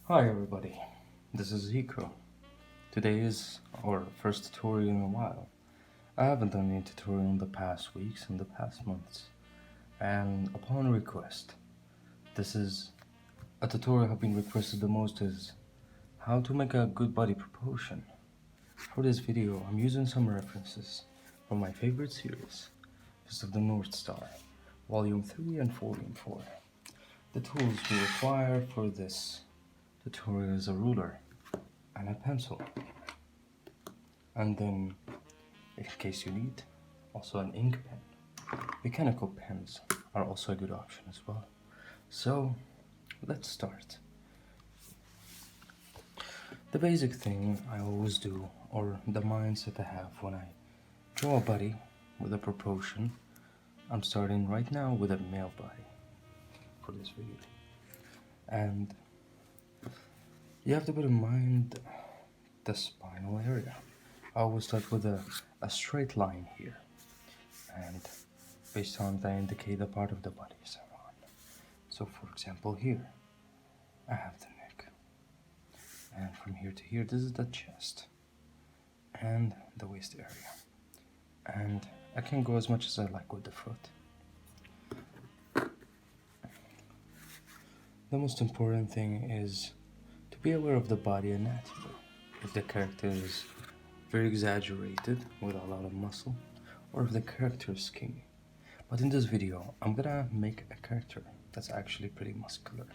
Hi everybody, this is Hiko. Today is our first tutorial in a while. I haven't done any tutorial in the past weeks and the past months, and upon request, this is a tutorial have been requested the most is how to make a good body proportion. For this video, I'm using some references from my favorite series, Fist of the North Star, Volume 3 and Volume 4. The tools we require for this tutorial is a ruler and a pencil. And then, in case you need, also an ink pen. Mechanical pens are also a good option as well. So, let's start. The basic thing I always do, or the mindset I have when I draw a body with a proportion, I'm starting right now with a male body for this video. And you have to put in mind the spinal area. I always start with a straight line here, and based on that I indicate the part of the body I'm on. So for example here, I have the neck, and from here to here this is the chest and the waist area, and I can go as much as I like with the foot. The most important thing is to be aware of the body anatomy. If the character is very exaggerated with a lot of muscle, or if the character is skinny. But in this video, I'm gonna make a character that's actually pretty muscular.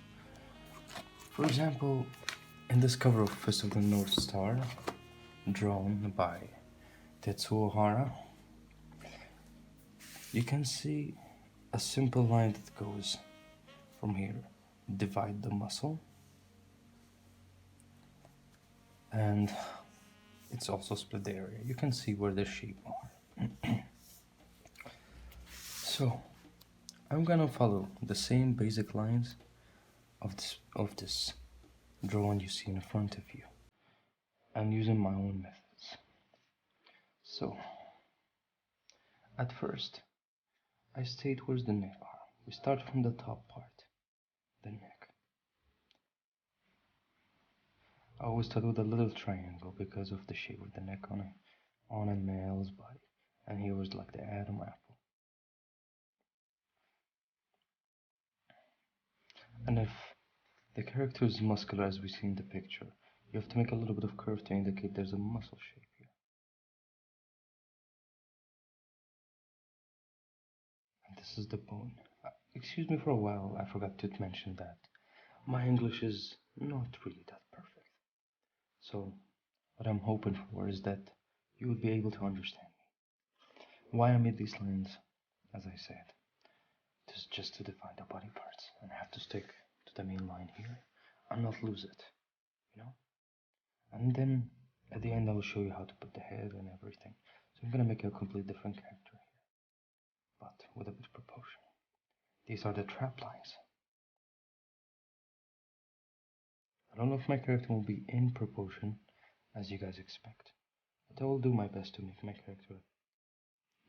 For example, in this cover of Fist of the North Star, drawn by Tetsuo Hara, you can see a simple line that goes from here, divide the muscle, and it's also split the area. You can see where the shape are. So, I'm gonna follow the same basic lines of this drawing you see in front of you, and using my own methods. So, at first, I state where's the neck are. We start from the top part, the neck. I always start with a little triangle because of the shape of the neck on a male's body, and here was like the Adam apple. And if the character is muscular as we see in the picture, you have to make a little bit of curve to indicate there's a muscle shape here. And this is the bone. Excuse me for a while, I forgot to mention that my English is not really that perfect. So what I'm hoping for is that you would be able to understand me. Why I made these lines, as I said, is just to define the body parts, and I have to stick to the main line here and not lose it, you know? And then at the end I will show you how to put the head and everything. So I'm gonna make a completely different character here, but with a bit of proportion. These are the trap lines. I don't know if my character will be in proportion as you guys expect, but I will do my best to make my character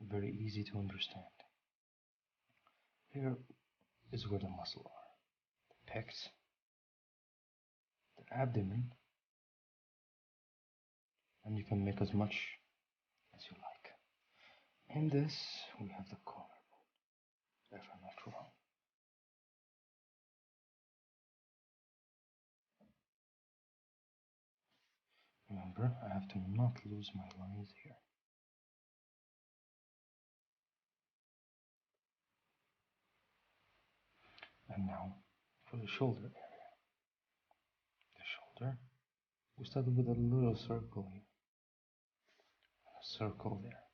very easy to understand. Here is where the muscle are, the pecs, the abdomen, and you can make as much as you like. In this, we have the collarbone, if I'm not wrong. Remember, I have to not lose my lines here. And now, for the shoulder area. The shoulder, we started with a little circle here, and a circle there.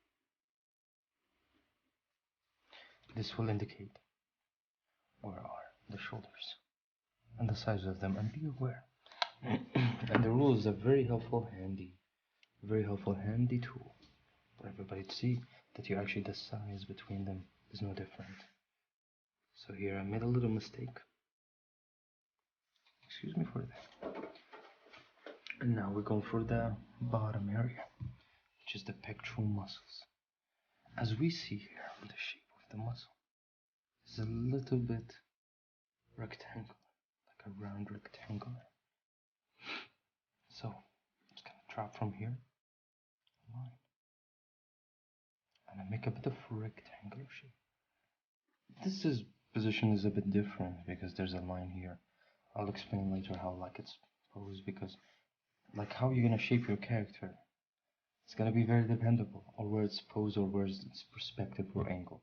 This will indicate where are the shoulders and the size of them, and be aware. And the rule is a very helpful handy tool for everybody to see that the size between them is no different. So here I made a little mistake. Excuse me for that. And now we're going for the bottom area, which is the pectoral muscles. As we see here, the shape of the muscle is a little bit rectangular, like a round rectangular. So it's gonna drop from here, line, and I make a bit of rectangular shape. This position is a bit different because there's a line here. I'll explain later how like it's posed, because like how you're gonna shape your character, it's gonna be very dependable on where it's posed or where its perspective or angle.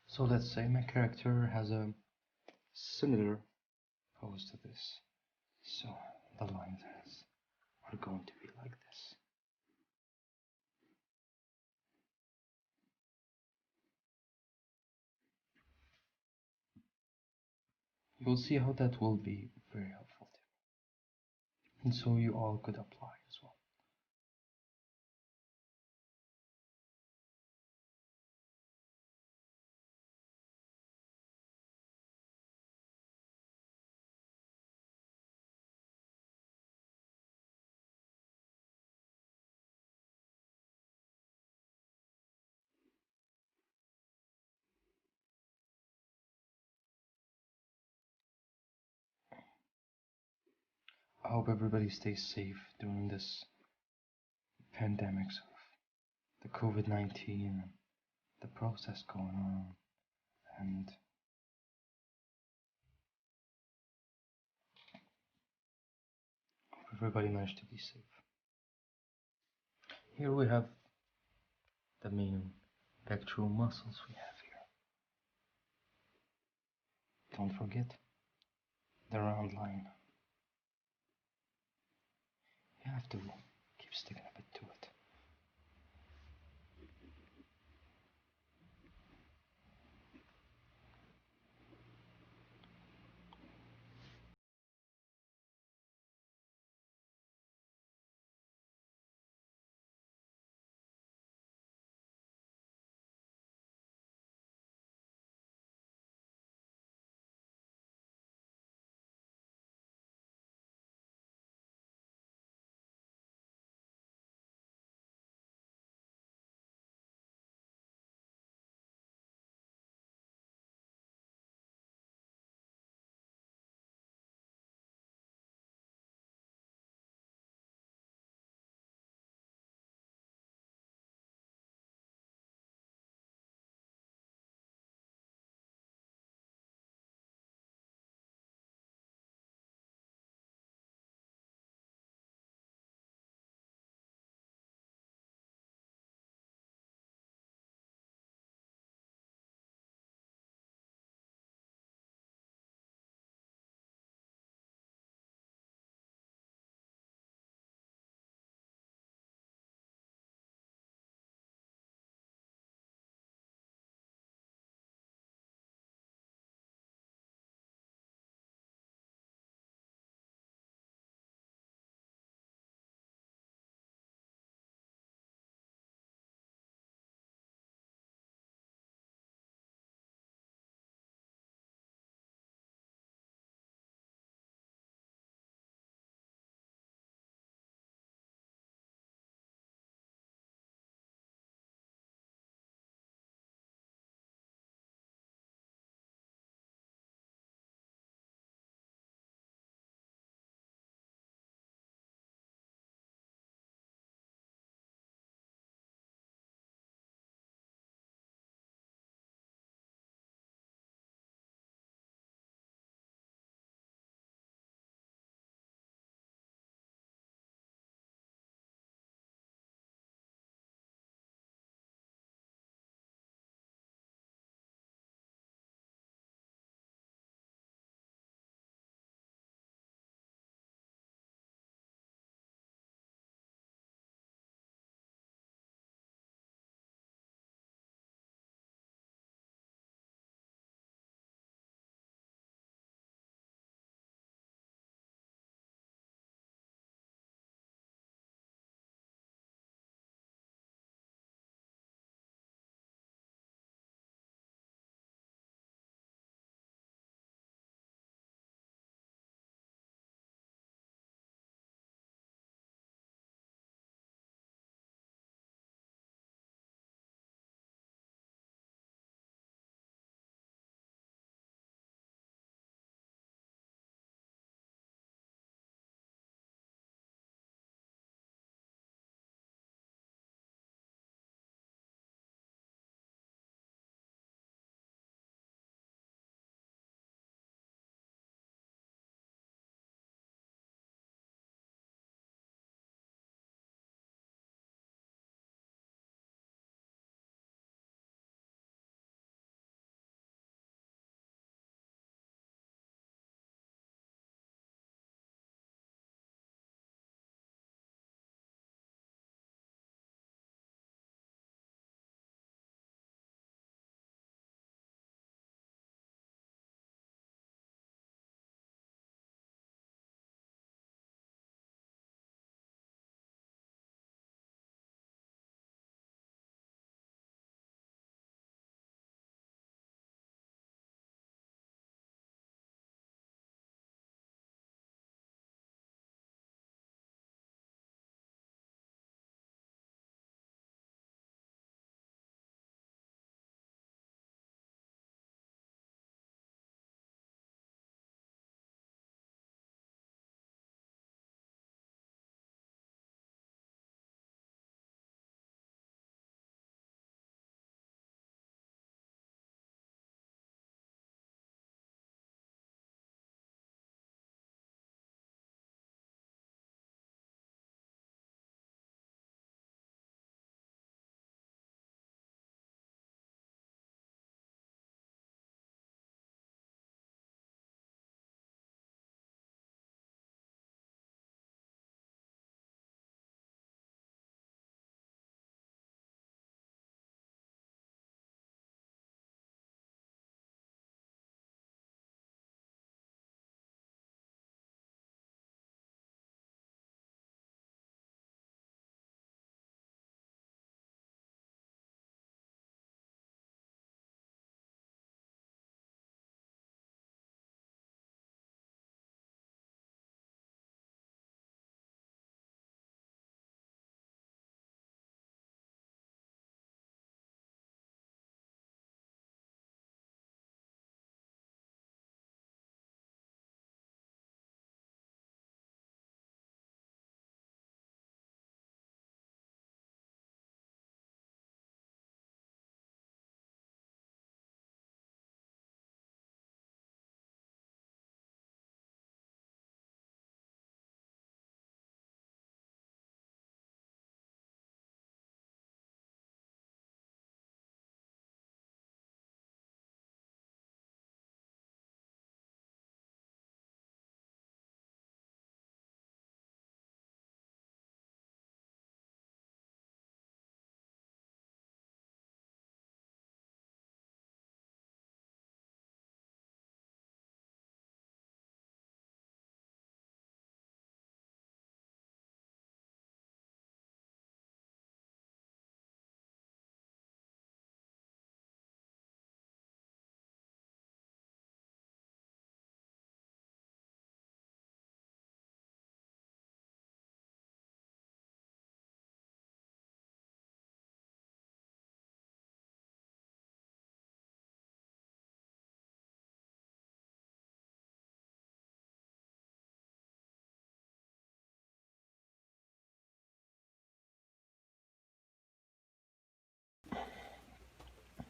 So let's say my character has a similar pose to this. So the lines are going to be like this. You'll see how that will be very helpful to me. And so you all could apply as well. I hope everybody stays safe during this pandemics of the COVID-19 and the process going on, and hope everybody managed to be safe. Here we have the main pectoral muscles we have here. Don't forget the round line. You have to keep sticking a bit to it.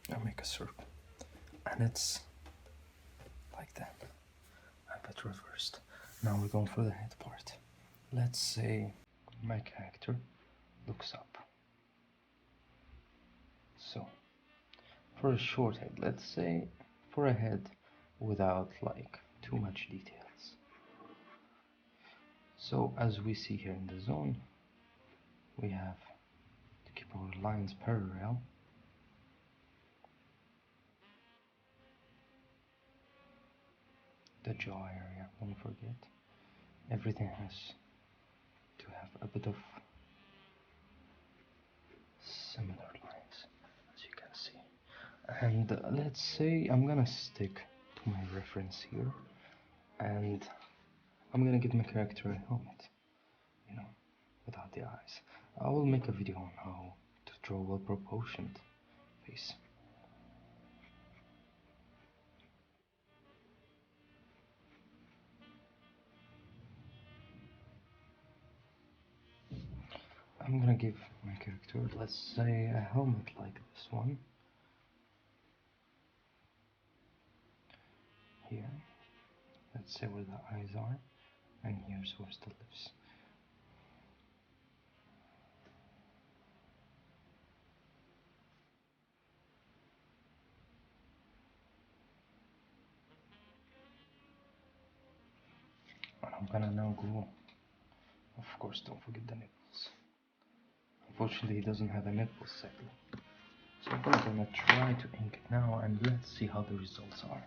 I make a circle, and it's like that, but reversed. Now we're going for the head part. Let's say my character looks up. So, for a short head, let's say for a head without like too much details. So, as we see here in the zone, we have to keep our lines parallel. The jaw area, don't forget. Everything has to have a bit of similar lines, as you can see. And let's say I'm gonna stick to my reference here, and I'm gonna give my character a helmet, you know, without the eyes. I will make a video on how to draw a well-proportioned face. I'm gonna give my character, let's say, a helmet like this one. Here, let's say where the eyes are, and here's where's the lips. And I'm gonna now go, of course, don't forget the nipples. Unfortunately, he doesn't have a nipple sadly. So I'm gonna try to ink it now, and let's see how the results are.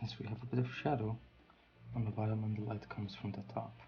Since we have a bit of shadow on the bottom and the light comes from the top.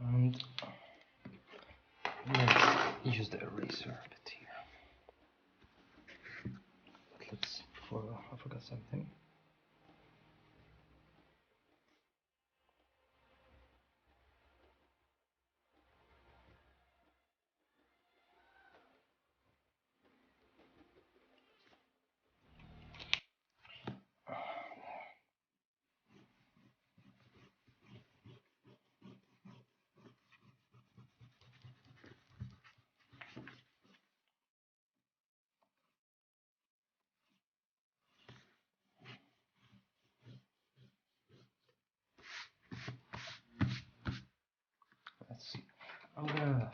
And let's use the eraser a bit here. But let's I forgot something. Let's see. I'm gonna